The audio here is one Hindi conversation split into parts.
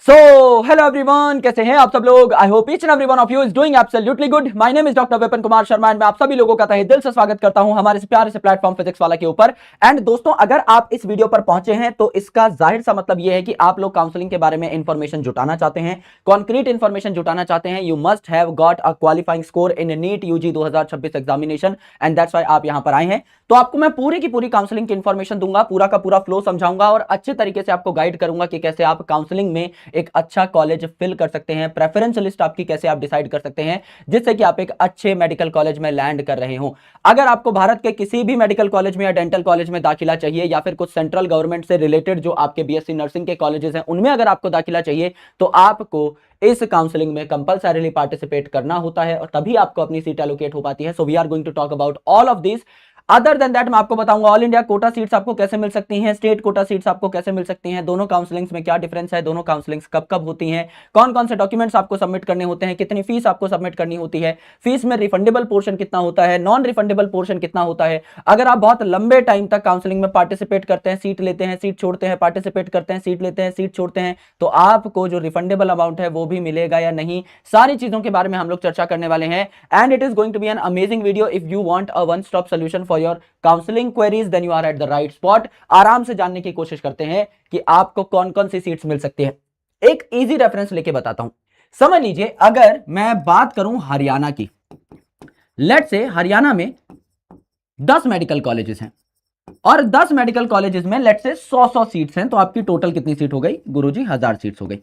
सो हेलो एवरीवन, कैसे हैं आप सब लोग। I hope each and every one of you is doing absolutely good. My name is doctor Vipin Kumar Sharma and मैं आप सभी लोगों का तहे दिल से स्वागत करता हूं हमारे इस प्यारे से प्लेटफॉर्म फिजिक्स वाला के ऊपर। एंड दोस्तों, अगर आप इस वीडियो पर पहुंचे हैं तो इसका जाहिर सा मतलब यह है कि आप लोग काउंसलिंग के बारे में इंफॉर्मेशन जुटाना चाहते हैं, कॉन्क्रीट इंफॉर्मेशन जुटाना चाहते हैं। You must have got a qualifying score in NEET UG 2026 examination and that's why आप यहां पर आए हैं। तो आपको मैं पूरी की पूरी काउंसलिंग की इंफॉर्मेशन दूंगा, पूरा का पूरा फ्लो समझाऊंगा और अच्छे तरीके से आपको गाइड करूंगा कि कैसे आप काउंसलिंग में एक अच्छा कॉलेज फिल कर सकते हैं, प्रेफरेंस लिस्ट आपकी कैसे आप डिसाइड कर सकते हैं जिससे कि आप एक अच्छे मेडिकल कॉलेज में लैंड कर रहे हो। अगर आपको भारत के किसी भी मेडिकल कॉलेज में या डेंटल कॉलेज में दाखिला चाहिए या फिर कुछ सेंट्रल गवर्नमेंट से रिलेटेड जो आपके बीएससी नर्सिंग के कॉलेजेस हैं उनमें अगर आपको दाखिला चाहिए तो आपको इस काउंसलिंग में कंपलसरीली पार्टिसिपेट करना होता है और तभी आपको अपनी सीट एलोकेट हो पाती है। So we are going to talk about all of this. Other than that मैं आपको बताऊंगा ऑल इंडिया कोटा सीट्स आपको कैसे मिल सकती हैं, स्टेट कोटा सीट्स आपको कैसे मिल सकती हैं, दोनों काउंसलिंग्स में क्या डिफरेंस है, दोनों काउंसलिंग्स कब कब होती हैं, कौन कौन से डॉक्यूमेंट्स आपको सबमिट करने होते हैं, कितनी फीस आपको सबमिट करनी होती है, फीस में रिफंडेबल पोर्शन कितना होता है, नॉन रिफंडेबल पोर्शन कितना होता है। अगर आप बहुत लंबे टाइम तक काउंसलिंग में पार्टिसिपेट करते हैं, सीट लेते हैं, सीट छोड़ते हैं, पार्टिसिपेट करते हैं, सीट लेते हैं, सीट छोड़ते हैं, तो आपको जो रिफंडेबल अमाउंट है वो भी मिलेगा या नहीं, सारी चीजों के बारे में हम लोग चर्चा करने वाले हैं। And it is going to be an amazing video if you want a one stop solution for your counselling queries, then you are at the right spot. आराम से जानने की कोशिश करते हैं कि आपको कौन कौन सी सीट्स मिल सकती है। एक इजी रेफरेंस लेके बताता हूं, समझ लीजिए। अगर मैं बात करूं हरियाणा की, लेट्स से हरियाणा में 10 मेडिकल कॉलेजेस हैं और 10 मेडिकल कॉलेजेस में लेट्स से 100 सीट्स हैं, तो आपकी टोटल कितनी सीट हो गई गुरुजी? 1000 सीट्स हो गई।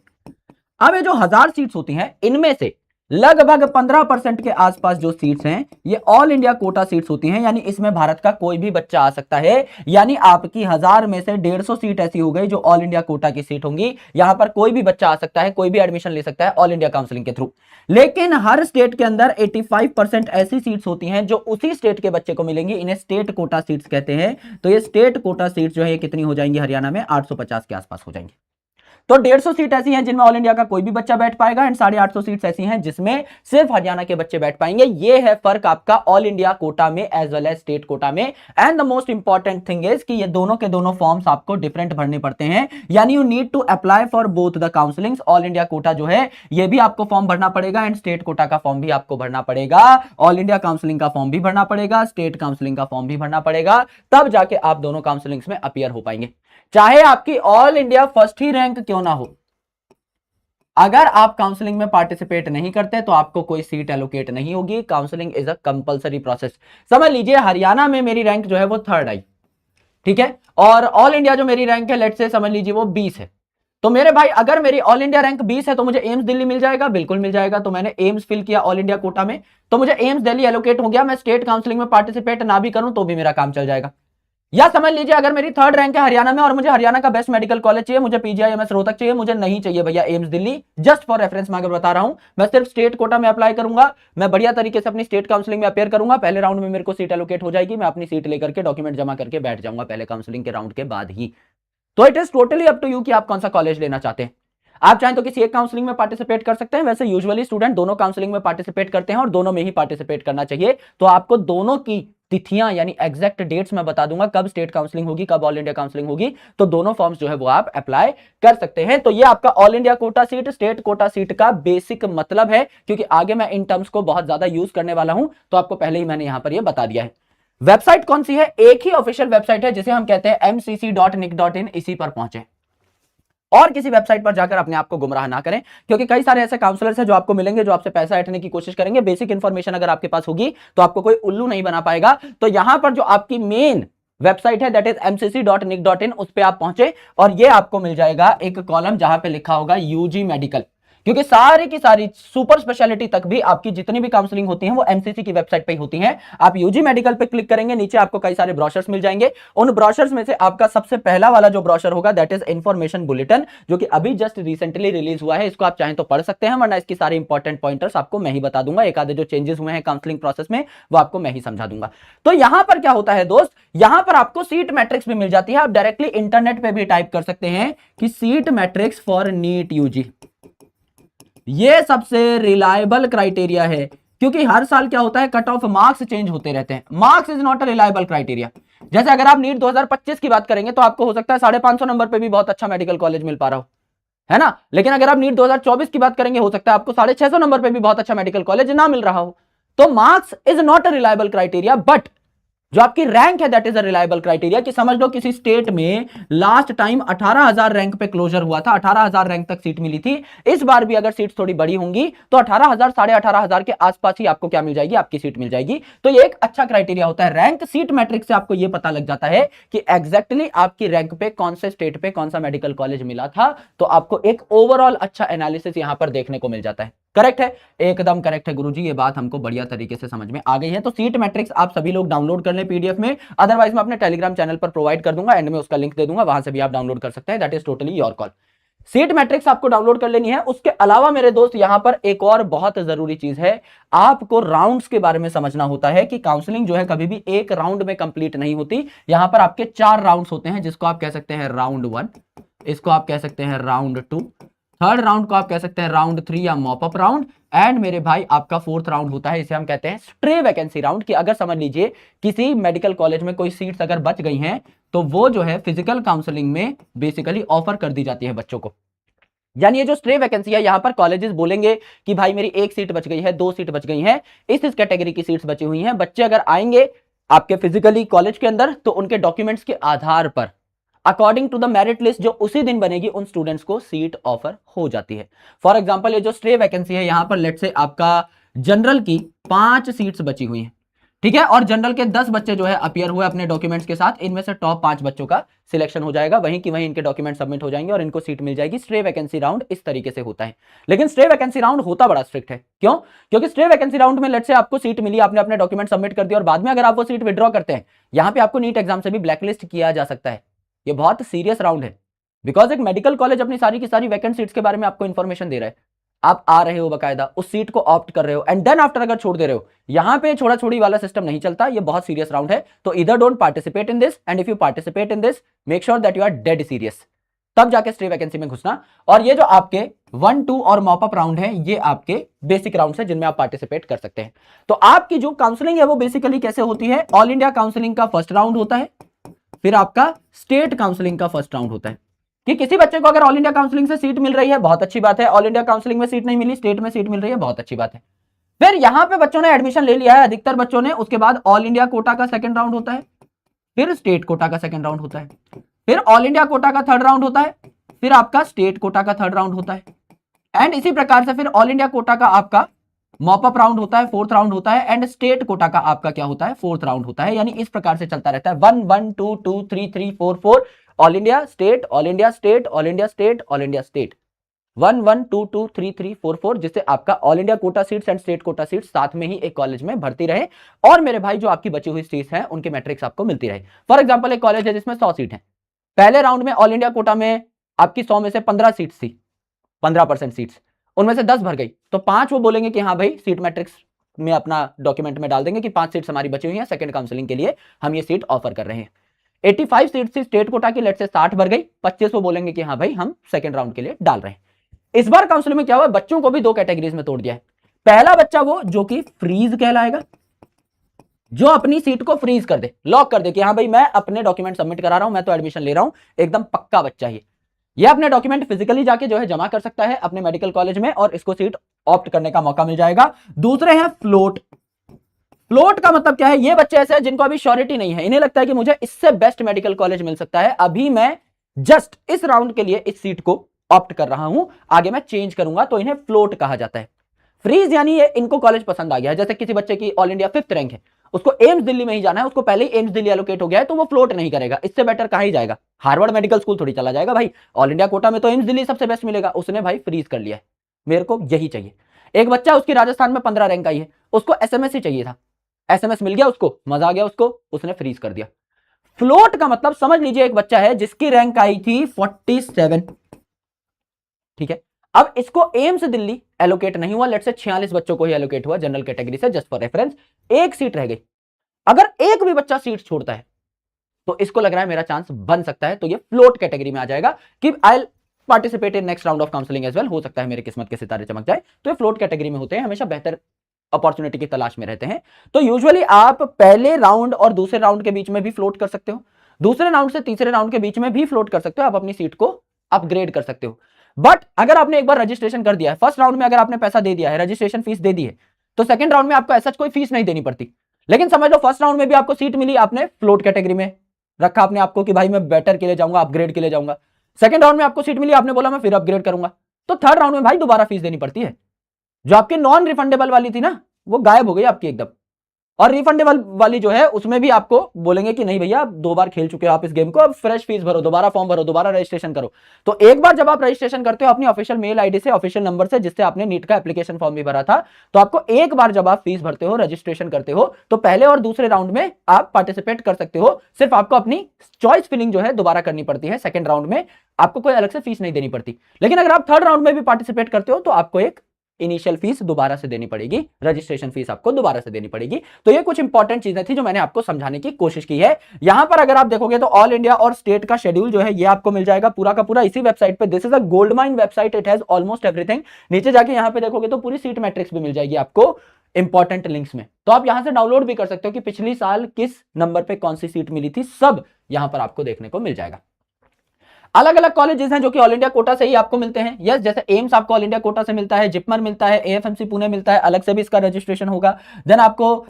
अब ये जो 1000 सीट्स होती हैं इनमें से लगभग 15% के आसपास जो सीट्स हैं ये ऑल इंडिया कोटा सीट्स होती हैं, यानी इसमें भारत का कोई भी बच्चा आ सकता है। यानी आपकी 1000 में से 150 सीट ऐसी हो गई जो ऑल इंडिया कोटा की सीट होंगी। यहां पर कोई भी बच्चा आ सकता है, कोई भी एडमिशन ले सकता है ऑल इंडिया काउंसलिंग के थ्रू। लेकिन हर स्टेट के अंदर 85% ऐसी सीट्स होती हैं जो उसी स्टेट के बच्चे को मिलेंगी, इन्हें स्टेट कोटा सीट्स कहते हैं। तो ये स्टेट कोटा सीट्स जो है ये कितनी हो जाएंगी हरियाणा में? 850 के आसपास हो जाएंगी। तो 150 सीट ऐसी हैं जिनमें ऑल इंडिया का कोई भी बच्चा बैठ पाएगा एंड 850 सीट्स ऐसी हैं जिसमें सिर्फ हरियाणा के बच्चे बैठ पाएंगे। ये है फर्क आपका ऑल इंडिया कोटा में as well as state quota में। And the most important thing is कि ये दोनों के दोनों फॉर्म्स आपको डिफरेंट भरने पड़ते हैं, यानी you need to apply for both the counsellings. All India quota जो है ये भी आपको फॉर्म भरना पड़ेगा एंड स्टेट कोटा का फॉर्म भी आपको भरना पड़ेगा। ऑल इंडिया काउंसलिंग का फॉर्म भी भरना पड़ेगा, स्टेट काउंसलिंग का फॉर्म भी भरना पड़ेगा, तब जाके आप दोनों काउंसलिंग्स में अपीयर हो पाएंगे, चाहे आपकी ऑल इंडिया फर्स्ट ही रैंक क्यों ना हो। अगर आप काउंसलिंग में पार्टिसिपेट नहीं करते तो आपको कोई सीट एलोकेट नहीं होगी। Counselling is a compulsory process. समझ लीजिए हरियाणा में मेरी रैंक जो है वो 3rd आई, ठीक है, और ऑल इंडिया जो मेरी रैंक है लेट्स से समझ लीजिए वो 20 है। तो मेरे भाई अगर मेरी ऑल इंडिया रैंक 20 है तो मुझे एम्स दिल्ली मिल जाएगा? बिल्कुल मिल जाएगा। तो मैंने एम्स फिल किया ऑल इंडिया कोटा में, तो मुझे एम्स दिल्ली एलोकेट हो गया। मैं स्टेट काउंसलिंग में पार्टिसिपेट ना भी करूं तो भी मेरा काम चल जाएगा। या समझ लीजिए अगर मेरी 3rd रैंक है हरियाणा में और मुझे हरियाणा का बेस्ट मेडिकल कॉलेज चाहिए, मुझे पीजीआईएमएस रोहतक चाहिए, मुझे नहीं चाहिए भैया AIIMS Delhi. Just for reference मैं अगर बता रहा हूं, मैं सिर्फ स्टेट कोटा में अप्लाई करूंगा, मैं बढ़िया तरीके से अपनी स्टेट काउंसलिंग में अपेयर करूंगा, पहले राउंड में मेरे को सीट एलोकेट हो जाएगी, मैं अपनी सीट लेकर के डॉक्यूमेंट जमा करके बैठ जाऊंगा पहले काउंसलिंग के राउंड के बाद ही। तो it is totally up to you कि आप कौन सा कॉलेज लेना चाहते हैं। आप चाहें तो किसी एक काउंसलिंग में पार्टिसिपेट कर सकते हैं, वैसे यूजुअली स्टूडेंट दोनों काउंसलिंग में पार्टिसिपेट करते हैं और दोनों में ही पार्टिसिपेट करना चाहिए। तो आपको दोनों की तिथियां यानी एग्जैक्ट डेट्स मैं बता दूंगा, कब स्टेट काउंसलिंग होगी, कब ऑल इंडिया काउंसलिंग होगी, तो दोनों फॉर्म्स जो है वो आप अप्लाई कर सकते हैं। तो ये आपका all India Kota seat, state quota seat का बेसिक मतलब है, क्योंकि आगे मैं इन टर्म्स को बहुत ज्यादा यूज करने वाला हूं, तो आपको पहले ही मैंने यहां पर यह बता दिया है। वेबसाइट कौन सी है? एक ही ऑफिशियल वेबसाइट है जिसे हम कहते हैं mcc.nic.in, इसी पर पहुंचे और किसी वेबसाइट पर जाकर अपने आप को गुमराह ना करें, क्योंकि कई सारे ऐसे काउंसलर्स हैं जो आपको मिलेंगे जो आपसे पैसा ऐंठने की कोशिश करेंगे। बेसिक इंफॉर्मेशन अगर आपके पास होगी तो आपको कोई उल्लू नहीं बना पाएगा। तो यहां पर जो आपकी मेन वेबसाइट है दैट इज mcc.nic.in, उस पर आप पहुंचे और ये आपको मिल जाएगा एक कॉलम जहां पे लिखा होगा यूजी मेडिकल, क्योंकि सारी की सारी सुपर स्पेशलिटी तक भी आपकी जितनी भी काउंसलिंग होती हैं वो एमसीसी की वेबसाइट पे ही होती हैं। आप यूजी मेडिकल पे क्लिक करेंगे, नीचे आपको कई सारे ब्रोशर्स मिल जाएंगे। उन ब्रोशर्स में से आपका सबसे पहला वाला जो ब्रोशर होगा दैट इज इंफॉर्मेशन बुलेटिन, जो कि अभी जस्ट रिसेंटली रिलीज हुआ है। इसको आप चाहें तो पढ़ सकते हैं, वरना इसकी सारी इंपॉर्टेंट पॉइंटर्स आपको मैं ही बता दूंगा। एक आधे जो चेंजेस हुए हैं काउंसलिंग प्रोसेस में वो आपको मैं ही समझा दूंगा। तो यहां पर क्या होता है दोस्त, यहां पर आपको सीट मैट्रिक्स भी मिल जाती है। आप डायरेक्टली इंटरनेट पे भी टाइप कर सकते हैं कि seat matrix for NEET UG. ये सबसे रिलायबल क्राइटेरिया है, क्योंकि हर साल क्या होता है कट ऑफ मार्क्स चेंज होते रहते हैं। Marks is not a reliable criteria. जैसे अगर आप नीट 2025 की बात करेंगे तो आपको हो सकता है 550 नंबर पे भी बहुत अच्छा मेडिकल कॉलेज मिल पा रहा हो, है ना। लेकिन अगर आप नीट 2024 की बात करेंगे, हो सकता है आपको 650 नंबर पे भी बहुत अच्छा मेडिकल कॉलेज ना मिल रहा हो। तो marks is not a reliable criteria, but जो आपकी रैंक है that is a reliable criteria. कि समझ लो किसी स्टेट में लास्ट टाइम 18,000 रैंक पे क्लोजर हुआ था, 18,000 रैंक तक सीट मिली थी। इस बार भी अगर सीट थोड़ी बड़ी होंगी तो 18,000 18,500 के आसपास ही आपको क्या मिल जाएगी, आपकी सीट मिल जाएगी। तो ये एक अच्छा क्राइटेरिया होता है। रैंक सीट मैट्रिक्स से आपको ये पता लग जाता है कि एग्जैक्टली आपकी रैंक पे कौन से स्टेट पे कौन सा मेडिकल कॉलेज मिला था। तो आपको एक ओवरऑल अच्छा एनालिसिस यहां पर देखने को मिल जाता है। करेक्ट है, एकदम करेक्ट है गुरुजी, ये बात हमको बढ़िया तरीके से समझ में आ गई है। तो सीट मैट्रिक्स आप सभी लोग डाउनलोड कर लें पीडीएफ में, अदरवाइज मैं अपने टेलीग्राम चैनल पर प्रोवाइड कर दूंगा, एंड में उसका लिंक दे दूंगा, वहां से भी आप डाउनलोड कर सकते हैं। That is totally your call. Seat matrix आपको डाउनलोड कर लेनी है। उसके अलावा मेरे दोस्त यहां पर एक और बहुत जरूरी चीज है, आपको राउंड्स के बारे में समझना होता है कि काउंसलिंग जो है कभी भी एक राउंड में कंप्लीट नहीं होती। यहां पर आपके 4 राउंड्स होते हैं, जिसको आप कह सकते हैं राउंड 1, इसको आप कह सकते हैं राउंड 2, थर्ड राउंड को आप कह सकते हैं राउंड 3 या मॉप अप राउंड, एंड मेरे भाई आपका फोर्थ राउंड होता है, इसे हम कहते हैं स्ट्रे वैकेंसी राउंड। कि अगर समझ लीजिए किसी मेडिकल कॉलेज में कोई सीट्स अगर बच गई हैं तो वो जो है फिजिकल काउंसलिंग में बेसिकली ऑफर कर दी जाती है बच्चों को। यानी ये जो स्ट्रे वैकेंसी है, यहां पर कॉलेजेस बोलेंगे कि भाई मेरी 1 सीट बच गई है, 2 सीट बच गई हैं, इस कैटेगरी की सीट्स बची हुई हैं। बच्चे अगर आएंगे आपके फिजिकली कॉलेज के अंदर तो उनके डॉक्यूमेंट्स के आधार पर according to the merit list जो उसी दिन बनेगी, उन स्टूडेंट्स को सीट ऑफर हो जाती है। फॉर एग्जांपल ये जो स्ट्रे वैकेंसी है, यहां पर लेट से आपका जनरल की 5 सीट्स बची हुई हैं, ठीक है, और जनरल के 10 बच्चे जो है अपियर हुए अपने डॉक्यूमेंट्स के साथ, इनमें से टॉप 5 बच्चों का सिलेक्शन हो जाएगा, वहीं की वहीं इनके डॉक्यूमेंट सबमिट हो जाएंगे और इनको सीट मिल जाएगी। स्ट्रे वैकेंसी राउंड इस तरीके से होता है। लेकिन स्ट्रे वैकेंसी राउंड होता बड़ा स्ट्रिक्ट है। क्यों? क्योंकि स्ट्रे वैकेंसी राउंड में लेट से आपको सीट मिली, आपने अपने डॉक्यूमेंट सबमिट कर दिया और बाद में अगर आप वो सीट विड्रॉ करते हैं, यहां पे आपको नीट एग्जाम से भी ब्लैकलिस्ट किया जा सकता है। ये बहुत सीरियस राउंड है, बिकॉज एक मेडिकल कॉलेज अपनी सारी की सारी वैकेंट सीट्स के बारे में आपको इंफॉर्मेशन दे रहा है, आप आ रहे हो बकायदा, उस सीट को ऑप्ट कर रहे हो, एंड देन आफ्टर अगर छोड़ दे रहे हो, यहां पे छोड़ा छोड़ी वाला सिस्टम नहीं चलता। ये बहुत सीरियस राउंड है। तो इधर don't participate in this, and if you participate in this make sure that you are dead serious, तब जाके स्ट्रे वैकेंसी में घुसना। और ये जो आपके 1, 2 और मॉप अप राउंड है, ये आपके बेसिक राउंड है जिनमें आप पार्टिसिपेट कर सकते हैं। तो आपकी जो काउंसलिंग है वो बेसिकली कैसे होती है, ऑल इंडिया काउंसलिंग का फर्स्ट राउंड होता है, फिर आपका स्टेट काउंसलिंग का फर्स्ट राउंड होता है। कि किसी बच्चे को अगर ऑल इंडिया काउंसलिंग से सीट मिल रही है, बहुत अच्छी बात है। ऑल इंडिया काउंसलिंग में सीट नहीं मिली, स्टेट में सीट मिल रही है, बहुत अच्छी बात है। फिर यहां पे बच्चों ने एडमिशन ले लिया है, अधिकतर बच्चों ने, उसके बाद ऑल इंडिया कोटा का सेकंड राउंड होता है, फिर स्टेट कोटा का सेकंड राउंड होता है, फिर ऑल इंडिया कोटा का थर्ड राउंड होता है, फिर आपका स्टेट कोटा का थर्ड राउंड होता है, एंड इसी प्रकार से फिर ऑल इंडिया कोटा का आपका मॉप अप राउंड होता है, फोर्थ राउंड होता है, एंड स्टेट कोटा का आपका क्या होता है, फोर्थ राउंड होता है। यानी इस प्रकार से चलता रहता है, 1 1 2 2 3 3 4 4, all India state, all India state, all India state, all India state, 1 1 2 2 3 3 4 4, जिससे आपका all India Kota seats and state quota seats साथ में ही एक कॉलेज में भर्ती रहे, और मेरे भाई जो आपकी बची हुई सीट्स हैं उनके मैट्रिक्स आपको मिलती रहे। फॉर एग्जाम्पल एक कॉलेज है जिसमें 100 सीट है, पहले राउंड में ऑल इंडिया कोटा में आपकी 100 में से 15 सीट्स थी, 15% सीट्स, उनमें से 10 भर गई, तो 5 वो बोलेंगे कि हाँ भाई सीट मैट्रिक्स में अपना डॉक्यूमेंट में डाल देंगे कि 5 सीट्स हमारी बची हुई हैं, सेकंड काउंसलिंग के लिए हम ये सीट ऑफर कर रहे हैं। 85 सीट थी स्टेट कोटा की, लेट से 60 भर गई, 25 वो बोलेंगे कि हाँ भाई हम सेकंड राउंड के लिए डाल रहे हैं। इस बार काउंसलिंग में क्या हुआ, बच्चों को भी 2 कैटेगरीज में तोड़ दिया है। पहला बच्चा वो जो कि फ्रीज कहलाएगा, जो अपनी सीट को फ्रीज कर दे, लॉक कर दे कि हाँ भाई मैं अपने डॉक्यूमेंट सबमिट करा रहा हूं, मैं तो एडमिशन ले रहा हूं, एकदम पक्का बच्चा ही ये अपने डॉक्यूमेंट फिजिकली जाके जो है जमा कर सकता है अपने मेडिकल कॉलेज में, और इसको सीट ऑप्ट करने का मौका मिल जाएगा। दूसरे हैं फ्लोट। फ्लोट का मतलब क्या है, ये बच्चे ऐसे हैं जिनको अभी श्योरिटी नहीं है, इन्हें लगता है कि मुझे इससे बेस्ट मेडिकल कॉलेज मिल सकता है, अभी मैं जस्ट इस राउंड के लिए इस सीट को ऑप्ट कर रहा हूं, आगे मैं चेंज करूंगा, तो इन्हें फ्लोट कहा जाता है। फ्रीज यानी ये इनको कॉलेज पसंद आ गया है, जैसे किसी बच्चे की ऑल इंडिया 5th रैंक है, उसको एम्स दिल्ली में ही जाना है, उसको पहले ही एम्स दिल्ली एलोकेट हो गया है, तो वो फ्लोट नहीं करेगा, इससे बेटर कहां ही जाएगा, हार्वर्ड मेडिकल स्कूल थोड़ी चला जाएगा भाई, ऑल इंडिया कोटा में तो एम्स दिल्ली सबसे बेस्ट मिलेगा, उसने भाई फ्रीज कर लिया है, मेरे को यही चाहिए। एक बच्चा उसकी राजस्थान में 15 रैंक आई है, उसको एसएमएस ही चाहिए था, एसएमएस मिल गया उसको, मजा आ गया उसको, उसने फ्रीज कर दिया। फ्लोट का मतलब समझ लीजिए एक बच्चा है जिसकी रैंक आई थी 47, ठीक है, अब इसको एम्स दिल्ली एलोकेट नहीं हुआ, लेट से 46 बच्चों को ही एलोकेट हुआ जनरल कैटेगरी से, जस्ट फॉर रेफरेंस, एक सीट रह गई। अगर एक भी बच्चा सीट छोड़ता है तो इसको लग रहा है मेरा चांस बन सकता है, तो ये फ्लोट कैटेगरी में आ जाएगा कि I participate in next round of counselling as well, हो सकता है मेरी किस्मत के सितारे चमक जाए, तो ये फ्लोट कैटेगरी में होते हैं, हमेशा बेहतर अपॉर्चुनिटी की तलाश में रहते हैं। तो यूजुअली आप पहले राउंड और दूसरे राउंड के बीच में भी फ्लोट कर सकते हो, दूसरे राउंड से तीसरे राउंड के बीच में भी फ्लोट कर सकते हो, आप अपनी सीट को अपग्रेड कर सकते हो। बट अगर आपने एक बार रजिस्ट्रेशन कर दिया है, फर्स्ट राउंड में अगर आपने पैसा दे दिया है, रजिस्ट्रेशन फीस दे दी है, तो सेकंड राउंड में आपको ऐसा कोई फीस नहीं देनी पड़ती। लेकिन समझ लो फर्स्ट राउंड में भी आपको सीट मिली, आपने फ्लोट कैटेगरी में रखा अपने आपको कि भाई मैं बेटर के लिए जाऊंगा, अपग्रेड के लिए जाऊंगा। सेकंड राउंड में आपको सीट मिली, आपने बोला मैं फिर अपग्रेड करूंगा, तो थर्ड राउंड में भाई दोबारा फीस देनी पड़ती है। जो आपकी नॉन रिफंडेबल वाली थी ना, वो गायब हो गई आपकी एकदम। और रिफंडेबल वाली जो है उसमें भी आपको बोलेंगे कि नहीं भैया, आप 2 बार खेल चुके हो आप इस गेम को, अब फ्रेश फीस भरो, दोबारा फॉर्म भरो, दोबारा रजिस्ट्रेशन करो। तो एक बार जब आप रजिस्ट्रेशन करते हो अपनी ऑफिशियल मेल आईडी से, ऑफिशियल नंबर से, जिससे आपने नीट का एप्लीकेशन फॉर्म भी भरा था, तो आपको एक बार जब आप फीस भरते हो, रजिस्ट्रेशन करते हो, तो पहले और दूसरे राउंड में आप पार्टिसिपेट कर सकते हो। सिर्फ आपको अपनी चॉइस फिलिंग जो है दोबारा करनी पड़ती है। सेकंड राउंड में आपको कोई अलग से फीस नहीं देनी पड़ती। लेकिन अगर आप थर्ड राउंड में भी पार्टिसिपेट करते हो तो आपको एक इनिशियल फीस दोबारा से देनी पड़ेगी, रजिस्ट्रेशन फीस आपको दोबारा से देनी पड़ेगी। तो ये कुछ इंपॉर्टेंट चीजें थी जो मैंने आपको समझाने की कोशिश की है। यहां पर अगर आप देखोगे तो ऑल इंडिया और स्टेट का शेड्यूल जो है ये आपको मिल जाएगा पूरा का पूरा इसी वेबसाइट पे। This is a gold mine website, it has almost everything. नीचे जाके यहां पे देखोगे तो पूरी सीट मैट्रिक्स भी मिल जाएगी आपको इंपॉर्टेंट लिंक्स में। तो आप यहां से डाउनलोड भी कर सकते हो कि पिछली साल किस नंबर पे कौन सी सीट मिली थी, सब यहां पर आपको देखने को मिल जाएगा। अलग अलग कॉलेजेस हैं जो कि ऑल इंडिया कोटा से ही आपको मिलते हैं। यस, जैसे एम्स आपको ऑल इंडिया कोटा से मिलता है, जिपमर मिलता है, एएफएमसी पुणे मिलता है, अलग से भी इसका रजिस्ट्रेशन होगा। देन आपको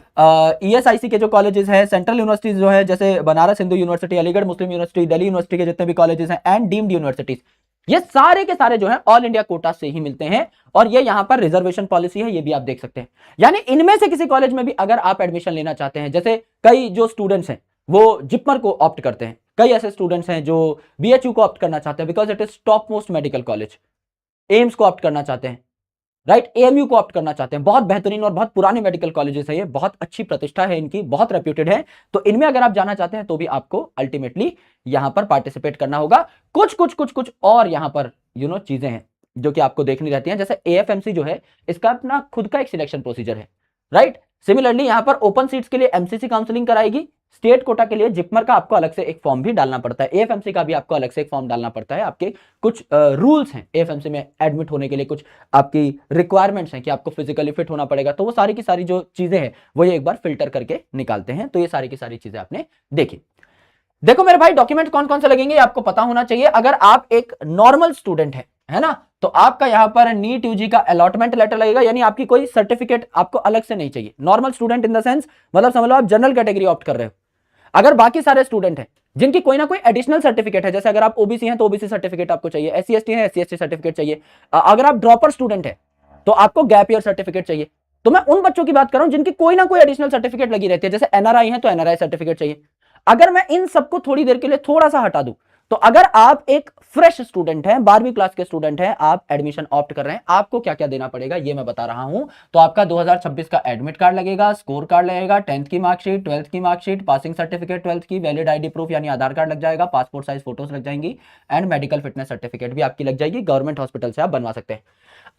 ईएसआईसी के जो कॉलेजेस हैं, सेंट्रल यूनिवर्सिटीज जो है जैसे बनारस हिंदू यूनिवर्सिटी, अलीगढ़ मुस्लिम यूनिवर्सिटी, दिल्ली यूनिवर्सिटी के जितने भी कॉलेजेस हैं एंड डीम्ड यूनिवर्सिटीज, ये सारे के सारे जो है ऑल इंडिया कोटा से ही मिलते हैं। और ये यहां पर रिजर्वेशन पॉलिसी है, ये भी आप देख सकते हैं। यानी इनमें से किसी कॉलेज में भी अगर आप एडमिशन लेना चाहते हैं, जैसे कई जो स्टूडेंट्स हैं वो जिपमर को ऑप्ट करते हैं, कई ऐसे स्टूडेंट्स हैं जो बीएचयू को ऑप्ट करना चाहते हैं because it is top most medical college, AIIMS को ऑप्ट करना चाहते हैं, राइट, एएमयू को ऑप्ट करना चाहते हैं। बहुत बेहतरीन और बहुत पुराने मेडिकल कॉलेजेस है ये, बहुत अच्छी प्रतिष्ठा है इनकी, बहुत रेप्यूटेड है। तो इनमें अगर आप जाना चाहते हैं तो भी आपको अल्टीमेटली यहां पर पार्टिसिपेट करना होगा। कुछ और यहां पर चीजें हैं जो कि आपको देखनी रहती हैं। जैसे एएफएमसी जो है इसका अपना खुद का एक सिलेक्शन प्रोसीजर है, राइट। सिमिलरली यहां पर ओपन सीट्स के लिए एमसीसी काउंसलिंग कराएगी, स्टेट कोटा के लिए जिपमर का आपको अलग से एक फॉर्म भी डालना पड़ता है, एएफएमसी का भी आपको अलग से एक फॉर्म डालना पड़ता है। आपके कुछ रूल्स हैं एएफएमसी में एडमिट होने के लिए, कुछ आपकी रिक्वायरमेंट्स हैं कि आपको फिजिकली फिट होना पड़ेगा। तो वो सारी की सारी जो चीजें हैं वो ये एक बार फिल्टर करके निकालते हैं। तो ये सारी की सारी चीजें आपने देखी। देखो मेरे भाई, डॉक्यूमेंट कौन कौन से लगेंगे आपको पता होना चाहिए। अगर आप एक नॉर्मल स्टूडेंट है ना, तो आपका यहां पर नीट यूजी का अलॉटमेंट लेटर लगेगा, यानी आपकी कोई सर्टिफिकेट आपको अलग से नहीं चाहिए। Normal student in the sense मतलब समझ लो आप जनरल कैटेगरी ऑप्ट कर रहे हो। अगर बाकी सारे स्टूडेंट हैं जिनकी कोई ना कोई एडिशनल सर्टिफिकेट है, जैसे अगर आप ओबीसी हैं तो ओबीसी सर्टिफिकेट आपको चाहिए, एससी एसटी है एससी एसटी सर्टिफिकेट चाहिए, अगर आप ड्रॉपर स्टूडेंट है तो आपको गैप ईयर सर्टिफिकेट चाहिए। तो मैं उन बच्चों की बात कर रहा हूं जिनकी कोई ना कोई एडिशनल सर्टिफिकेट लगी रहती है, जैसे एनआरआई है तो एनआरआई सर्टिफिकेट चाहिए। अगर मैं इन सबको थोड़ी देर के लिए थोड़ा सा हटा दूं, तो अगर आप एक फ्रेश स्टूडेंट हैं, 12वीं क्लास के स्टूडेंट हैं, आप एडमिशन ऑप्ट कर रहे हैं, आपको क्या क्या देना पड़ेगा ये मैं बता रहा हूं। तो आपका 2026 का एडमिट कार्ड लगेगा, स्कोर कार्ड लगेगा, 10th की मार्कशीट, 12th की मार्कशीट, पासिंग सर्टिफिकेट 12th की, वैलिड आईडी प्रूफ यानी आधार कार्ड लग जाएगा, पासपोर्ट साइज फोटोज लग जाएंगी एंड मेडिकल फिटनेस सर्टिफिकेट भी आपकी लग जाएगी। गवर्नमेंट हॉस्पिटल से आप बनवा सकते हैं।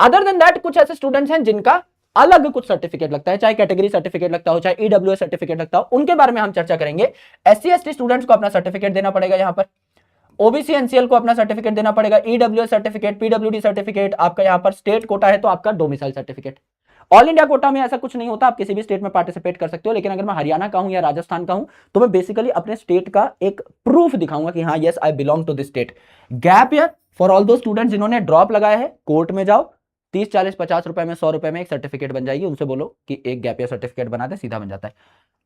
अदर देन दैट कुछ ऐसे स्टूडेंट्स हैं जिनका अलग कुछ सर्टिफिकेट लगता है, चाहे कैटेगरी सर्टिफिकेट लगता हो, चाहे ईडब्ल्यूएस सर्टिफिकेट लगता हो, उनके बारे में हम चर्चा करेंगे। एससी एसटी स्टूडेंट्स को अपना सर्टिफिकेट देना पड़ेगा यहां पर, ओबीसी एनसीएल को अपना सर्टिफिकेट देना पड़ेगा, ईडब्ल्यूएस सर्टिफिकेट, पीडब्ल्यूडी सर्टिफिकेट, आपका यहां पर स्टेट कोटा है तो आपका domicile certificate. All India quota में ऐसा कुछ नहीं होता, आप किसी भी स्टेट में पार्टिसिपेट कर सकते हो। लेकिन अगर मैं हरियाणा का हूं या राजस्थान का हूं तो मैं बेसिकली अपने स्टेट का एक प्रूफ दिखाऊंगा कि हाँ yes I belong to this state. Gap year for all दो स्टूडेंट जिन्होंने ड्रॉप लगाया है, कोर्ट में जाओ, 30 40 50 रुपए में 100 रुपए में एक सर्टिफिकेट बन जाएगी। उनसे बोलो कि एक गैप ईयर सर्टिफिकेट बना दे, सीधा बन जाता है।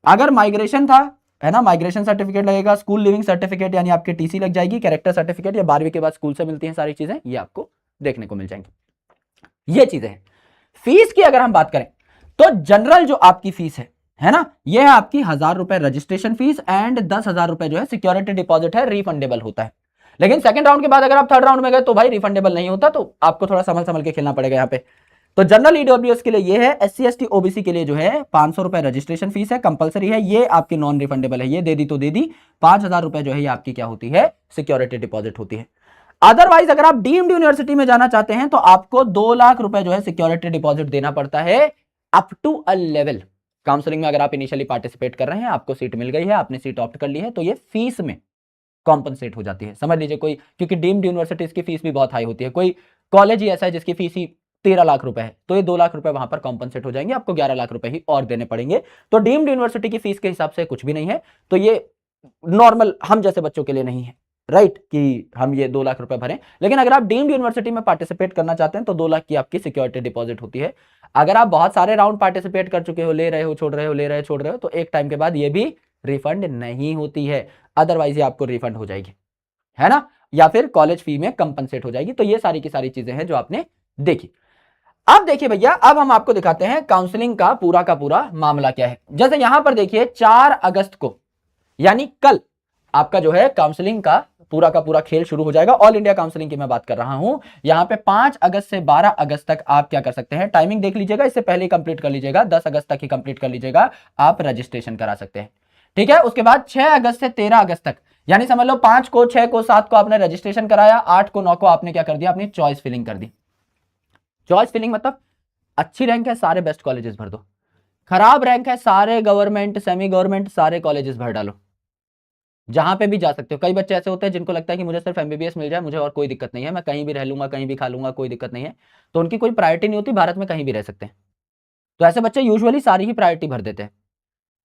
अगर माइग्रेशन था है ना, माइग्रेशन सर्टिफिकेट लगेगा, स्कूल लिविंग सर्टिफिकेट यानी आपके टीसी लग जाएगी, कैरेक्टर सर्टिफिकेट या 12वीं के बाद स्कूल से मिलती हैं सारी चीजें, ये आपको देखने को मिल जाएंगी। ये चीजें हैं। फीस की अगर हम बात करें तो जनरल जो आपकी फीस है ना, ये है आपकी 1000 रुपए रजिस्ट्रेशन फीस एंड 10,000 रुपए जो है सिक्योरिटी डिपॉजिट है, रिफंडेबल होता है। लेकिन सेकंड राउंड के बाद अगर आप थर्ड राउंड में गए तो भाई रिफंडेबल नहीं होता, तो आपको थोड़ा संभल के खेलना पड़ेगा यहाँ पे। तो जनरल ईडब्ल्यूएस के लिए ये है, एससी एसटी ओबीसी के लिए जो है 500 रुपए रजिस्ट्रेशन फीस है, कंपलसरी है, ये आपकी नॉन रिफंडेबल है, ये दे दी तो दे दी। 5,000 रुपए जो है ये आपकी क्या होती है, सिक्योरिटी डिपॉजिट होती है। अदरवाइज अगर आप डीम्ड यूनिवर्सिटी में जाना चाहते हैं तो आपको 2 लाख रुपए जो है सिक्योरिटी डिपॉजिट देना पड़ता है up to a level. Counselling में अगर आप इनिशियली पार्टिसिपेट कर रहे हैं, आपको सीट मिल गई है, आपने सीट ऑप्ट कर ली है, तो ये फीस में कॉम्पनसेट हो जाती है। समझ लीजिए कोई, क्योंकि डीम्ड यूनिवर्सिटीज की फीस भी बहुत हाई होती है, कोई कॉलेज ही ऐसा है जिसकी फीस ही 13 लाख रुपए है, तो ये 2 लाख रुपए वहां पर कॉम्पनसेट हो जाएंगे, आपको 11 लाख रुपए ही और देने पड़ेंगे। तो डीम्ड यूनिवर्सिटी की फीस के हिसाब से कुछ भी नहीं है, तो ये नॉर्मल हम जैसे बच्चों के लिए नहीं है। राइट, कि हम ये 2 लाख रुपए भरें। लेकिन अगर आप डीम्ड यूनिवर्सिटी में पार्टिसिपेट करना चाहते हैं तो 2 लाख की आपकी सिक्योरिटी डिपॉजिट होती है। अगर आप बहुत सारे राउंड पार्टिसिपेट कर चुके हो, ले रहे हो, छोड़ रहे हो, ले रहे हो, छोड़ रहे हो, तो एक टाइम के बाद ये भी रिफंड नहीं होती है, अदरवाइज ये आपको रिफंड हो जाएगी, है ना, या फिर कॉलेज फी में कंपनसेट हो जाएगी। तो ये सारी की सारी चीजें हैं जो आपने देखी। अब देखिए भैया, अब हम आपको दिखाते हैं काउंसलिंग का पूरा मामला क्या है। जैसे यहां पर देखिए 4 अगस्त को, यानी कल, आपका जो है काउंसलिंग का पूरा खेल शुरू हो जाएगा। ऑल इंडिया काउंसलिंग की मैं बात कर रहा हूं। यहां पे 5 अगस्त से 12 अगस्त तक आप क्या कर सकते हैं, टाइमिंग देख लीजिएगा, इससे पहले ही कंप्लीट कर लीजिएगा, 10 अगस्त तक ही कंप्लीट कर लीजिएगा, आप रजिस्ट्रेशन करा सकते हैं, ठीक है। उसके बाद 6 अगस्त से 13 अगस्त तक, यानी समझ लो 5 को, 6 को, 7 को आपने रजिस्ट्रेशन कराया, 8 को, 9 को आपने क्या कर दिया, अपनी चॉइस फिलिंग कर दी। चॉइस फिलिंग मतलब अच्छी रैंक है सारे बेस्ट कॉलेजेस भर दो, खराब रैंक है सारे गवर्नमेंट, सेमी गवर्नमेंट, सारे कॉलेजेस भर डालो, जहां पे भी जा सकते हो। कई बच्चे ऐसे होते हैं जिनको लगता है कि मुझे सिर्फ एमबीबीएस मिल जाए, मुझे और कोई दिक्कत नहीं है, मैं कहीं भी रह लूंगा, कहीं भी खा लूंगा, कोई दिक्कत नहीं है, तो उनकी कोई प्रायोरिटी नहीं होती, भारत में कहीं भी रह सकते हैं। तो ऐसे बच्चे यूजुअली सारी ही प्रायोरिटी भर देते हैं,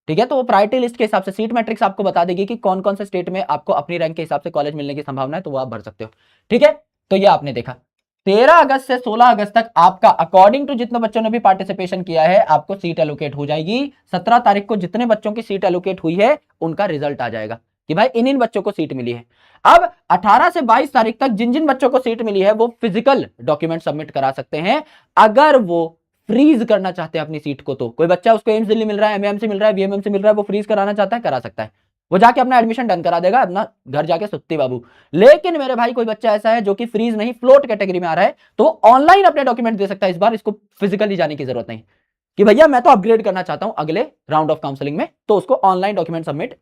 ठीक है। तो वो प्रायोरिटी लिस्ट के हिसाब से सीट मैट्रिक्स आपको बता देगी कि कौन कौन से स्टेट में आपको अपनी रैंक के हिसाब से कॉलेज मिलने की संभावना है, तो वो आप भर सकते हो, ठीक है। तो ये आपने देखा 13 अगस्त से 16 अगस्त तक आपका अकॉर्डिंग टू जितने बच्चों ने भी पार्टिसिपेशन किया है आपको सीट एलोकेट हो जाएगी। 17 तारीख को जितने बच्चों की सीट एलोकेट हुई है उनका रिजल्ट आ जाएगा कि भाई इन बच्चों को सीट मिली है। अब 18 से 22 तारीख तक जिन जिन बच्चों को सीट मिली है वो फिजिकल डॉक्यूमेंट सबमिट करा सकते हैं। अगर वो फ्रीज करना चाहते हैं अपनी सीट को, तो कोई बच्चा उसको एम्स दिल्ली मिल रहा है, एमएमसी मिल रहा है, बीएमएमसी मिल रहा है, वो फ्रीज कराना चाहता है, करा सकता है, वो जाके अपना एडमिशन डन करा देगा, अपना घर जाके सुत्ती बाबू। लेकिन मेरे भाई कोई बच्चा ऐसा है जो कि फ्रीज नहीं, फ्लोट कैटेगरी में आ रहा है, तो ऑनलाइन अपने डॉक्यूमेंट दे सकता है। इस बार इसको फिजिकली जाने की जरूरत नहीं कि भैया मैं तो अपग्रेड करना चाहता हूं अगले राउंड ऑफ काउंसलिंग में, तो उसको ऑनलाइन डॉक्यूमेंट सबमिट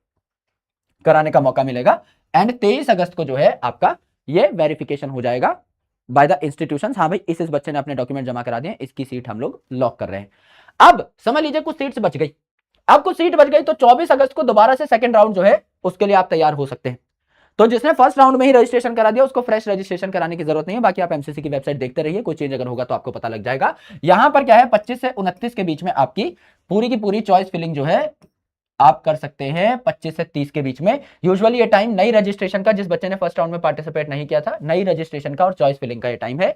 कराने का मौका मिलेगा। एंड 23 अगस्त को जो है आपका ये वेरिफिकेशन हो जाएगा बाय द इंस्टीट्यूशंस। हाँ भाई इस बच्चे ने अपने डॉक्यूमेंट जमा करा दिए, इसकी सीट हम लोग लॉक कर रहे हैं। अब समझ लीजिए कुछ सीट्स बच गई, अब कुछ सीट बच गई तो 24 अगस्त को दोबारा से सेकंड राउंड जो है उसके लिए आप तैयार हो सकते हैं। तो जिसने फर्स्ट राउंड में ही रजिस्ट्रेशन करा दिया उसको फ्रेश रजिस्ट्रेशन कराने की जरूरत नहीं है। बाकी आप एमसीसी की वेबसाइट देखते रहिए, कोई चेंज अगर होगा तो आपको पता लग जाएगा। यहां पर क्या है 25 से 29 के बीच में आपकी पूरी की पूरी चॉइस फिलिंग जो है आप कर सकते हैं 25 से 30 के बीच में। यूजुअली ये टाइम नई रजिस्ट्रेशन का, जिस बच्चे ने फर्स्ट राउंड में पार्टिसिपेट नहीं किया था, नई रजिस्ट्रेशन का और चॉइस फिलिंग का ये टाइम है।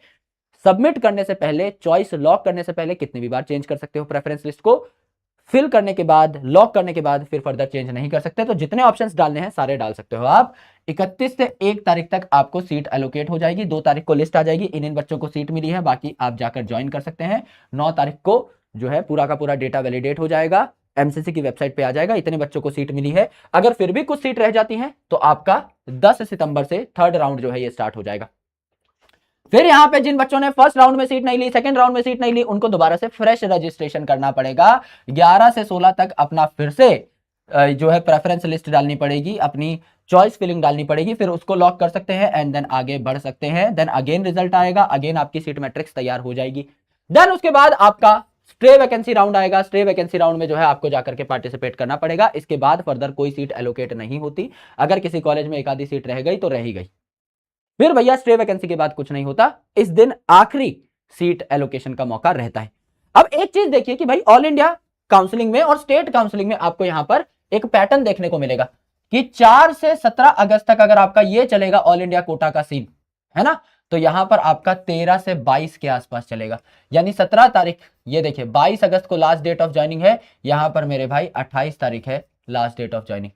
सबमिट करने से पहले, चॉइस लॉक करने से पहले कितनी भी बार चेंज कर सकते हो प्रेफरेंस लिस्ट को, फिल करने के बाद, लॉक करने के बाद फिर फर्दर चेंज नहीं कर सकते। तो जितने ऑप्शंस डालने हैं सारे डाल सकते हो आप। 31 से 1 तारीख तक आपको सीट एलोकेट हो जाएगी। 2 तारीख को लिस्ट आ जाएगी, इन बच्चों को सीट मिली है, बाकी आप जाकर ज्वाइन कर सकते हैं। 9 तारीख को जो है पूरा का पूरा डेटा वैलिडेट हो जाएगा, एमसीसी की वेबसाइट पे आ जाएगा, इतने बच्चों को सीट मिली है। अगर फिर भी कुछ सीट रह जाती हैं तो आपका 10 सितंबर से थर्ड राउंड जो है ये स्टार्ट हो जाएगा। फिर यहां पे जिन बच्चों ने फर्स्ट राउंड में सीट नहीं ली, सेकंड राउंड में सीट नहीं ली, उनको दोबारा से फ्रेश रजिस्ट्रेशन करना पड़ेगा। 11 से 16 तक अपना फिर से जो है प्रेफरेंस लिस्ट डालनी पड़ेगी, अपनी चॉइस फिलिंग डालनी पड़ेगी, फिर उसको लॉक कर सकते हैं एंड देन आगे बढ़ सकते हैं। देन अगेन रिजल्ट आएगा, अगेन आपकी सीट मैट्रिक्स तैयार हो जाएगी। देन उसके बाद आपका स्टे वैकेंसी राउंड आएगा। स्टे वैकेंसी राउंड में जो है आपको जाकर के पार्टिसिपेट करना पड़ेगा। इसके बाद फर्दर कोई सीट एलोकेट नहीं होती। अगर किसी कॉलेज में एक आधी सीट रह गई तो रह ही गई, फिर भैया स्टे वैकेंसी के बाद कुछ नहीं होता। इस दिन आखिरी सीट एलोकेशन का मौका रहता है। अब एक चीज देखिए कि भाई ऑल इंडिया काउंसलिंग में और स्टेट काउंसलिंग में आपको यहां पर एक पैटर्न देखने को मिलेगा कि 4 से 17 अगस्त तक अगर आपका ये चलेगा ऑल इंडिया कोटा का सीन, है ना, तो यहां पर आपका 13 से 22 के आसपास चलेगा। यानी 17 तारीख, ये देखिए 22 अगस्त को लास्ट डेट ऑफ ज्वाइनिंग है, यहां पर मेरे भाई 28 तारीख है लास्ट डेट ऑफ ज्वाइनिंग।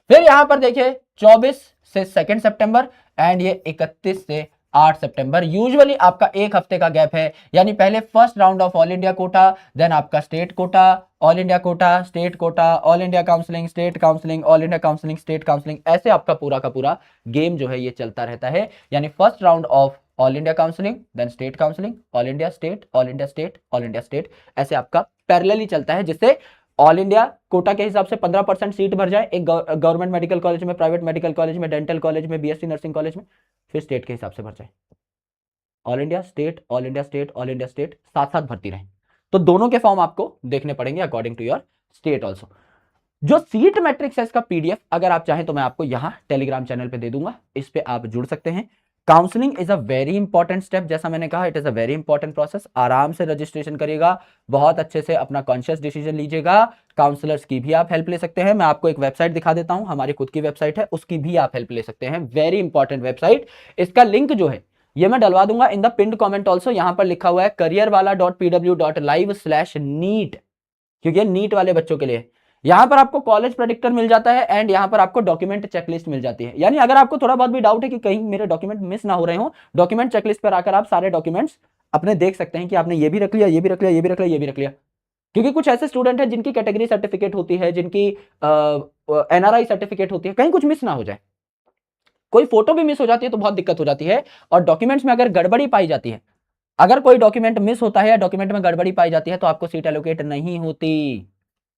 फिर यहां पर देखिए 24 से 2 सितंबर एंड ये 31 से 8 सितंबर। यूजुअली आपका एक हफ्ते का गैप है, यानी पहले first round of all India quota, then आपका state quota, all India quota, state quota, all India counselling, state counselling, all India counselling, state counselling, ऐसे आपका पूरा का पूरा गेम जो है ये चलता रहता है। यानी first round of all India counselling, then state counselling, all India state, all India state, all India state, ऐसे आपका पैरेलली चलता है, जिससे ऑल इंडिया कोटा के हिसाब से 15% सीट भर जाए एक गवर्नमेंट मेडिकल कॉलेज में, प्राइवेट मेडिकल कॉलेज में, डेंटल कॉलेज में, बीएससी नर्सिंग कॉलेज में, फिर स्टेट के हिसाब से भर जाए। All India state, all India state, all India state साथ साथ भरती रहे। तो दोनों के फॉर्म आपको देखने पड़ेंगे according to your state also. जो सीट मैट्रिक्स है इसका पीडीएफ अगर आप चाहें तो मैं आपको यहां टेलीग्राम चैनल पे दे दूंगा, इस पे आप जुड़ सकते हैं। Counselling is a very important step, जैसा मैंने कहा it is a very important process. आराम से रजिस्ट्रेशन करिएगा, बहुत अच्छे से अपना कॉन्शियस डिसीजन लीजिएगा। काउंसलर्स की भी आप हेल्प ले सकते हैं। मैं आपको एक वेबसाइट दिखा देता हूं, हमारी खुद की वेबसाइट है, उसकी भी आप हेल्प ले सकते हैं। वेरी इंपॉर्टेंट वेबसाइट, इसका लिंक जो है ये मैं डलवा दूंगा in the pinned comment also. यहां पर लिखा हुआ है careerwala.pw.live/नीट, क्योंकि नीट वाले बच्चों के लिए। यहां पर आपको कॉलेज प्रेडिक्टर मिल जाता है एंड यहां पर आपको डॉक्यूमेंट चेकलिस्ट मिल जाती है। यानी अगर आपको थोड़ा बहुत भी डाउट है कि कहीं मेरे डॉक्यूमेंट मिस ना हो रहे हो, डॉक्यूमेंट चेकलिस्ट पर आकर आप सारे डॉक्यूमेंट्स अपने देख सकते हैं कि आपने ये भी रख लिया, ये भी रख लिया, ये भी रख लिया, ये भी रख लिया। क्योंकि कुछ ऐसे स्टूडेंट हैं जिनकी कैटेगरी सर्टिफिकेट होती है, जिनकी एनआरआई सर्टिफिकेट होती है, कहीं कुछ मिस ना हो जाए। कोई फोटो भी मिस हो जाती है तो बहुत दिक्कत हो जाती है। और डॉक्यूमेंट्स में अगर गड़बड़ी पाई जाती है, अगर कोई डॉक्यूमेंट मिस होता है या डॉक्यूमेंट में गड़बड़ी पाई जाती है, तो आपको सीट एलोकेट नहीं होती,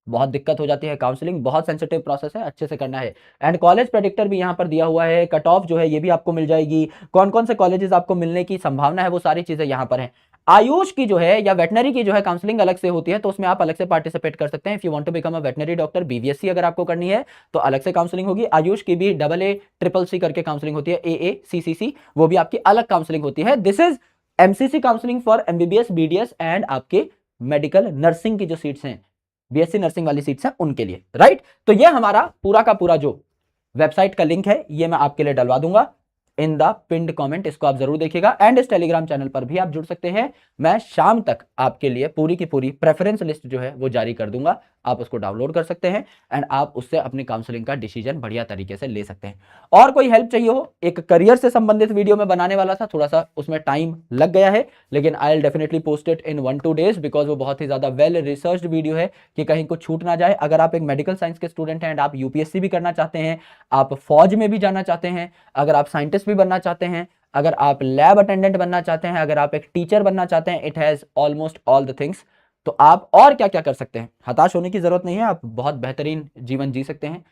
बहुत दिक्कत हो जाती है। काउंसलिंग बहुत सेंसिटिव प्रोसेस है, अच्छे से करना है। एंड कॉलेज प्रेडिक्टर भी यहाँ पर दिया हुआ है, कट ऑफ जो है ये भी आपको मिल जाएगी, कौन कौन से कॉलेजेस आपको मिलने की संभावना है वो सारी चीजें यहाँ पर है। आयुष की जो है या वेटनरी की जो है काउंसलिंग अलग से होती है, तो उसमें आप अलग से पार्टिसिपेट कर सकते हैं। If you want to become a veterinary doctor, BVSc अगर आपको करनी है तो अलग से काउंसलिंग होगी। आयुष की भी AA CCC करके काउंसलिंग होती है, AACCC, वो भी आपकी अलग काउंसलिंग होती है। This is MCC counselling for MBBS BDS and आपके मेडिकल नर्सिंग की जो सीट्स हैं, BSc नर्सिंग वाली सीट्स हैं उनके लिए, राइट। तो ये हमारा पूरा का पूरा जो वेबसाइट का लिंक है ये मैं आपके लिए डलवा दूंगा इन द पिंड कमेंट, इसको आप जरूर देखिएगा। एंड इस टेलीग्राम चैनल पर भी आप जुड़ सकते हैं। मैं शाम तक आपके लिए पूरी की पूरी प्रेफरेंस लिस्ट जो है वो जारी कर दूंगा, आप उसको डाउनलोड कर सकते हैं एंड आप उससे अपनी काउंसलिंग का डिसीजन बढ़िया तरीके से ले सकते हैं। और कोई हेल्प चाहिए हो, एक करियर से संबंधित वीडियो में बनाने वाला था, थोड़ा सा उसमें टाइम लग गया है, लेकिन I will definitely post it in 1-2 days, because वो बहुत ही ज्यादा वेल रिसर्च्ड वीडियो है कि कहीं कुछ छूट ना जाए। अगर आप एक मेडिकल साइंस के स्टूडेंट हैं एंड आप यूपीएससी भी करना चाहते हैं, आप फौज में भी जाना चाहते हैं, अगर आप साइंटिस्ट भी बनना चाहते हैं, अगर आप लैब अटेंडेंट बनना चाहते हैं, अगर आप एक टीचर बनना चाहते हैं, it has almost all the things. तो आप और क्या क्या कर सकते हैं, हताश होने की जरूरत नहीं है, आप बहुत बेहतरीन जीवन जी सकते हैं।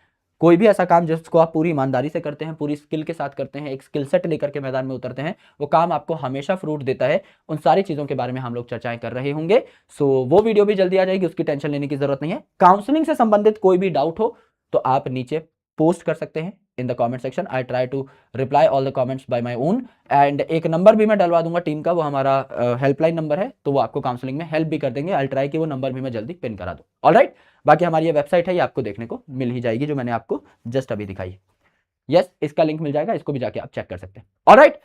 कोई भी ऐसा काम जिसको आप पूरी ईमानदारी से करते हैं, पूरी स्किल के साथ करते हैं, एक स्किल सेट लेकर के मैदान में उतरते हैं, वो काम आपको हमेशा फ्रूट देता है। उन सारी चीजों के बारे में हम लोग चर्चाएं कर रहे होंगे। सो वो वीडियो भी जल्दी आ जाएगी, उसकी टेंशन लेने की जरूरत नहीं है। काउंसलिंग से संबंधित कोई भी डाउट हो तो आप नीचे पोस्ट कर सकते हैं in the comment section. I try to reply all the comments by my own. And एक नंबर भी मैं डलवा दूंगा टीम का, वो हमारा हेल्पलाइन नंबर है, तो वो आपको काउंसलिंग में हेल्प भी कर देंगे। आई ट्राई कि वो नंबर भी मैं जल्दी पिन करा दूं। ऑलराइट, बाकी हमारी ये वेबसाइट है, ये आपको देखने को मिल ही जाएगी, जो मैंने आपको जस्ट अभी दिखाई है। यस, इसका लिंक मिल जाएगा, इसको भी जाके आप चेक कर सकते हैं। Alright,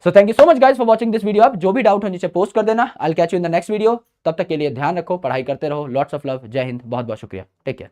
so thank you so much guys for watching this video. आप जो भी डाउट हो नीचे पोस्ट कर देना। I will catch you in the next video. तब तक के लिए ध्यान रखो, पढ़ाई करते रहो। लॉट्स ऑफ लव, जय हिंद, बहुत बहुत शुक्रिया, टेक केयर।